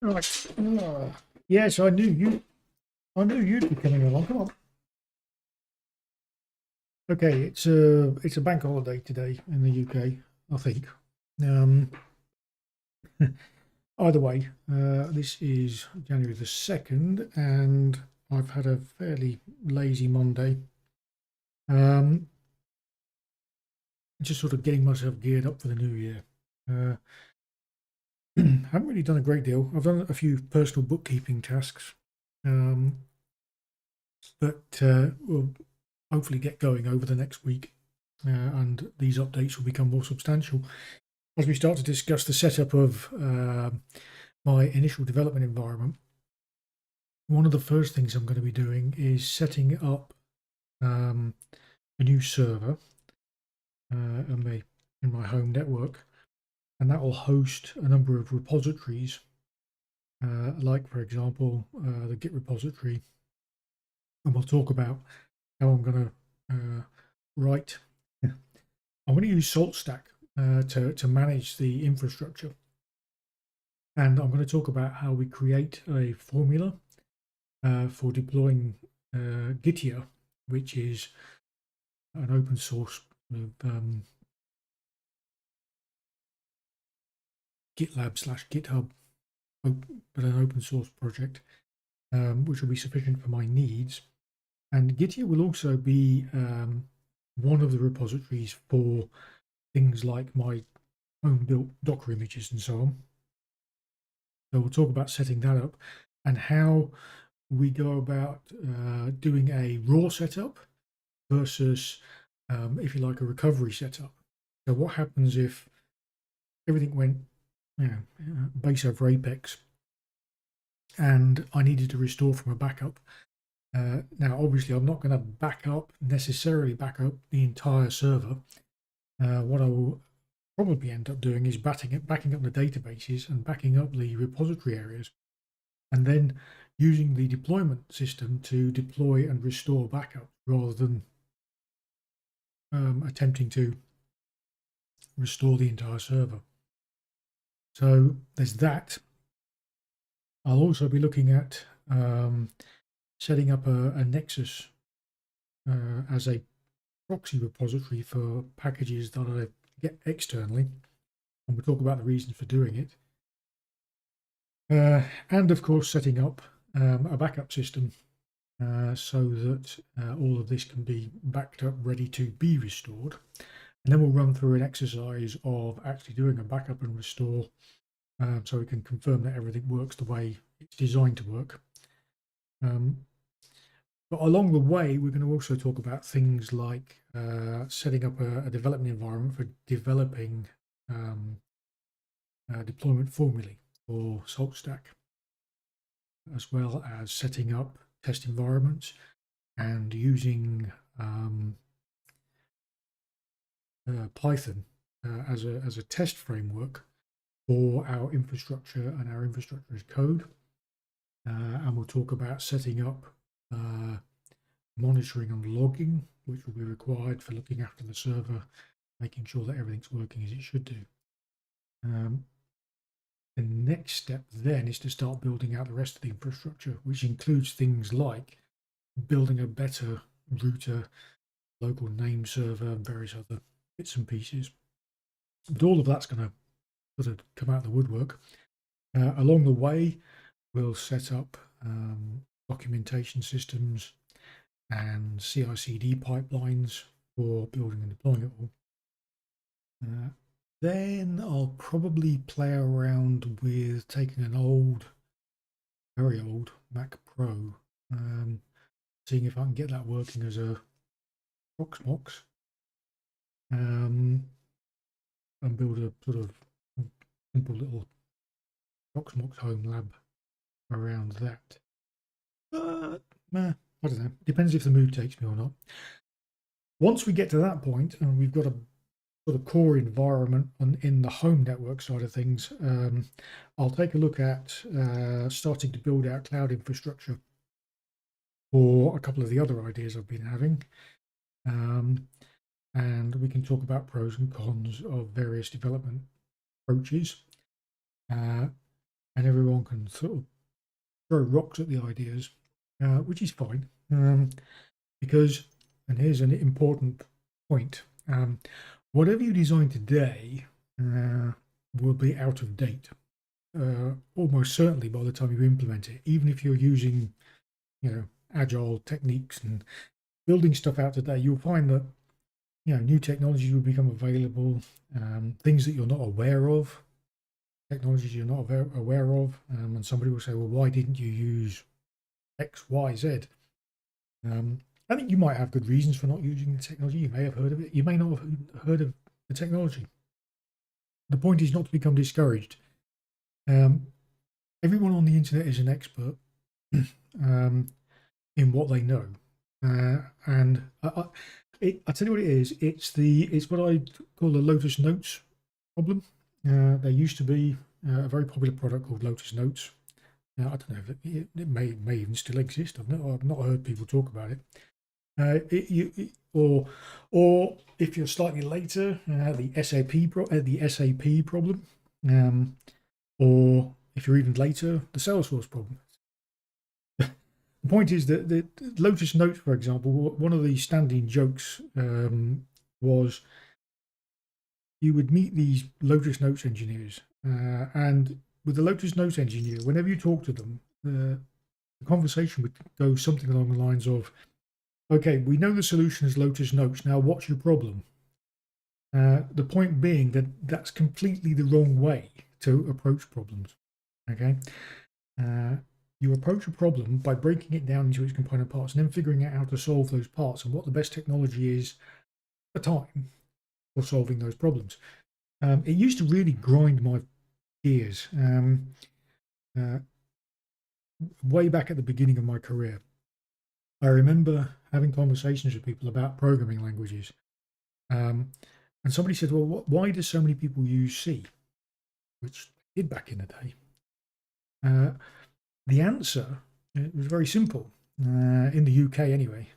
Right. Yes, I knew you. I knew you'd be coming along. Come on. Okay, it's a bank holiday today in the UK, I think. Um, Either way, this is January the 2nd, and I've had a fairly lazy Monday. Um, just sort of getting myself geared up for the new year. Uh, haven't really done a great deal. I've done a few personal bookkeeping tasks, um, but we'll hopefully get going over the next week, and these updates will become more substantial as we start to discuss the setup of my initial development environment. One of the first things I'm going to be doing is setting up a new server in my home network, and that will host a number of repositories, like, for example, the Git repository. And we'll talk about how I'm going to write. I'm going to use SaltStack to manage the infrastructure. And I'm going to talk about how we create a formula for deploying Gitea, which is an open source GitLab / GitHub, but an open source project, which will be sufficient for my needs. And Gitea will also be one of the repositories for things like my home built Docker images and so on. So we'll talk about setting that up and how we go about doing a raw setup versus, if you like, a recovery setup. So what happens if everything went, base over Apex, and I needed to restore from a backup? Now, obviously, I'm not going to necessarily back up the entire server. What I will probably end up doing is backing up the databases and backing up the repository areas, and then using the deployment system to deploy and restore backup rather than attempting to restore the entire server. So there's that. I'll also be looking at setting up a Nexus as a proxy repository for packages that I get externally, and we'll talk about the reasons for doing it. And of course, setting up a backup system so that all of this can be backed up, ready to be restored. And then we'll run through an exercise of actually doing a backup and restore, so we can confirm that everything works the way it's designed to work. But along the way, we're going to also talk about things like setting up a development environment for developing deployment formulae or SaltStack, as well as setting up test environments and using Python as a test framework for our infrastructure and our infrastructure as code. And we'll talk about setting up monitoring and logging, which will be required for looking after the server, making sure that everything's working as it should do. The next step then is to start building out the rest of the infrastructure, which includes things like building a better router, local name server, and various other bits and pieces. But all of that's going to sort of come out of the woodwork. Along the way, we'll set up documentation systems and CI/CD pipelines for building and deploying it all. Then I'll probably play around with taking an old, very old Mac Pro, seeing if I can get that working as a Proxmox, and build a sort of simple little Proxmox home lab around that. But I don't know. Depends if the mood takes me or not. Once we get to that point and we've got a sort of core environment in the home network side of things, I'll take a look at starting to build out cloud infrastructure for a couple of the other ideas I've been having. And we can talk about pros and cons of various development approaches. and everyone can sort of throw rocks at the ideas, which is fine, because, and here's an important point, whatever you design today will be out of date almost certainly by the time you implement it, even if you're using, agile techniques and building stuff out today. You'll find that new technologies will become available, things that you're not aware of, technologies you're not aware of, and somebody will say, well, why didn't you use X, Y, Z? I think you might have good reasons for not using the technology. You may have heard of it. You may not have heard of the technology. The point is not to become discouraged. Everyone on the internet is an expert in what they know, and I tell you what it is. It's what I call the Lotus Notes problem. There used to be a very popular product called Lotus Notes. I don't know if it may even still exist. I've not heard people talk about it. Or if you're slightly later, the SAP problem, or if you're even later, the Salesforce problem. The point is that the Lotus Notes, for example, one of the standing jokes was you would meet these Lotus Notes engineers, and with the Lotus Notes engineer, whenever you talk to them, the conversation would go something along the lines of, okay, we know the solution is Lotus Notes. Now, what's your problem? The point being that that's completely the wrong way to approach problems. Okay, you approach a problem by breaking it down into its component parts and then figuring out how to solve those parts and what the best technology is at the time for solving those problems. It used to really grind my gears. Way back at the beginning of my career, I remember having conversations with people about programming languages. And somebody said, well, why do so many people use C? Which they did back in the day. The answer was very simple. In the UK anyway,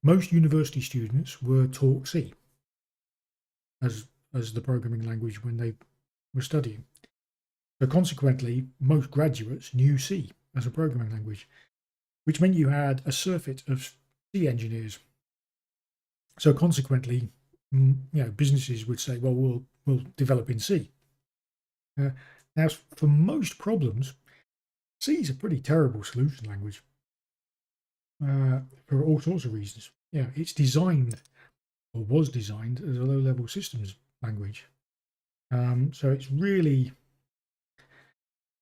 most university students were taught C as the programming language when they were studying. So consequently, most graduates knew C as a programming language, which meant you had a surfeit of C engineers. So consequently, businesses would say, well, we'll develop in C. Now, for most problems, C is a pretty terrible solution language for all sorts of reasons. It's designed, or was designed, as a low-level systems language. So it's really...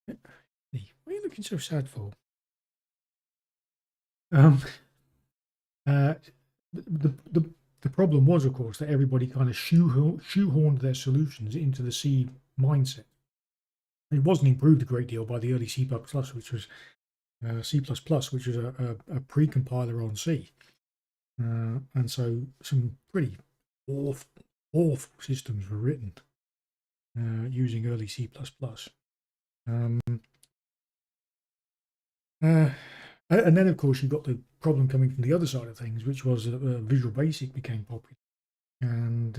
What are you looking so sad for? The problem was, of course, that everybody kind of shoehorned their solutions into the C mindset. It wasn't improved a great deal by the early C++, which was C++, which was a pre-compiler on C. And so some pretty awful systems were written using early C++. And then, of course, you got the problem coming from the other side of things, which was that Visual Basic became popular. And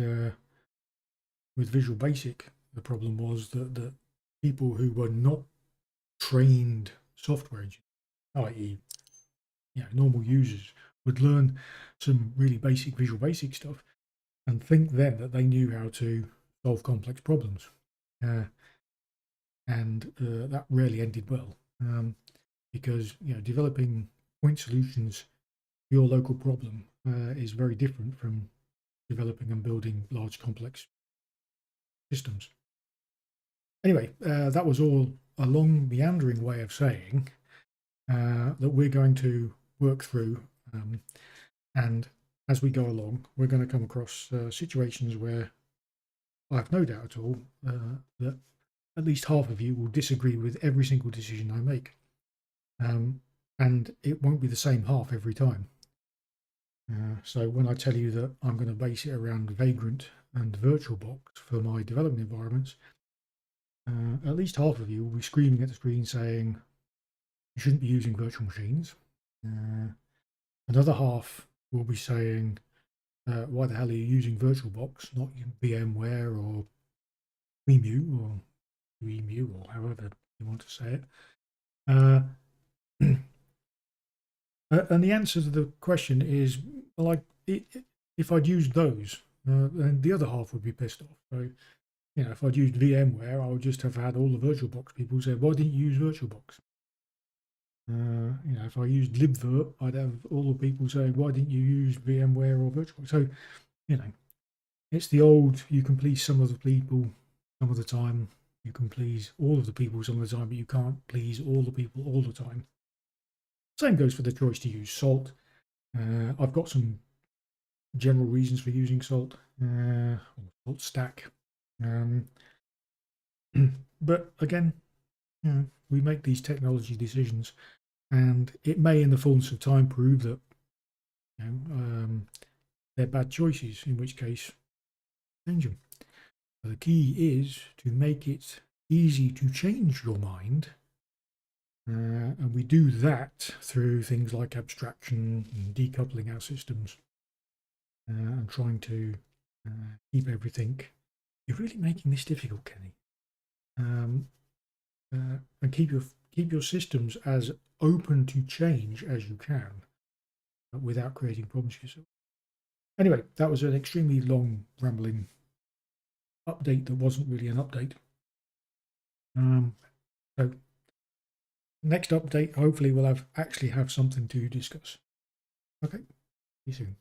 with Visual Basic, the problem was that people who were not trained software engineers, i.e., normal users, would learn some really basic Visual Basic stuff and think then that they knew how to solve complex problems. And that rarely ended well. Because developing point solutions for your local problem is very different from developing and building large complex systems. Anyway, that was all a long meandering way of saying that we're going to work through, and as we go along, we're going to come across situations where I have no doubt at all that at least half of you will disagree with every single decision I make. And it won't be the same half every time. So when I tell you that I'm going to base it around Vagrant and VirtualBox for my development environments, at least half of you will be screaming at the screen saying you shouldn't be using virtual machines. Another half will be saying, why the hell are you using VirtualBox, not VMware or QEMU or however you want to say it. Uh, and the answer to the question is, well, if I'd used those, then the other half would be pissed off. So, you know, if I'd used VMware, I would just have had all the VirtualBox people say, why didn't you use VirtualBox? You know, if I used libvirt, I'd have all the people saying, why didn't you use VMware or VirtualBox? So, you know, it's the old, you can please some of the people some of the time, you can please all of the people some of the time, but you can't please all the people all the time. Same goes for the choice to use Salt. I've got some general reasons for using Salt, or Salt Stack. But again, you know, we make these technology decisions, and it may in the fullness of time prove that, you know, they're bad choices, in which case change them. But the key is to make it easy to change your mind, and we do that through things like abstraction and decoupling our systems, and trying to keep everything. You're really making this difficult, Kenny. And keep your systems as open to change as you can, without creating problems for yourself. Anyway, that was an extremely long, rambling update that wasn't really an update. So next update, hopefully we'll actually have something to discuss. Okay, see you soon.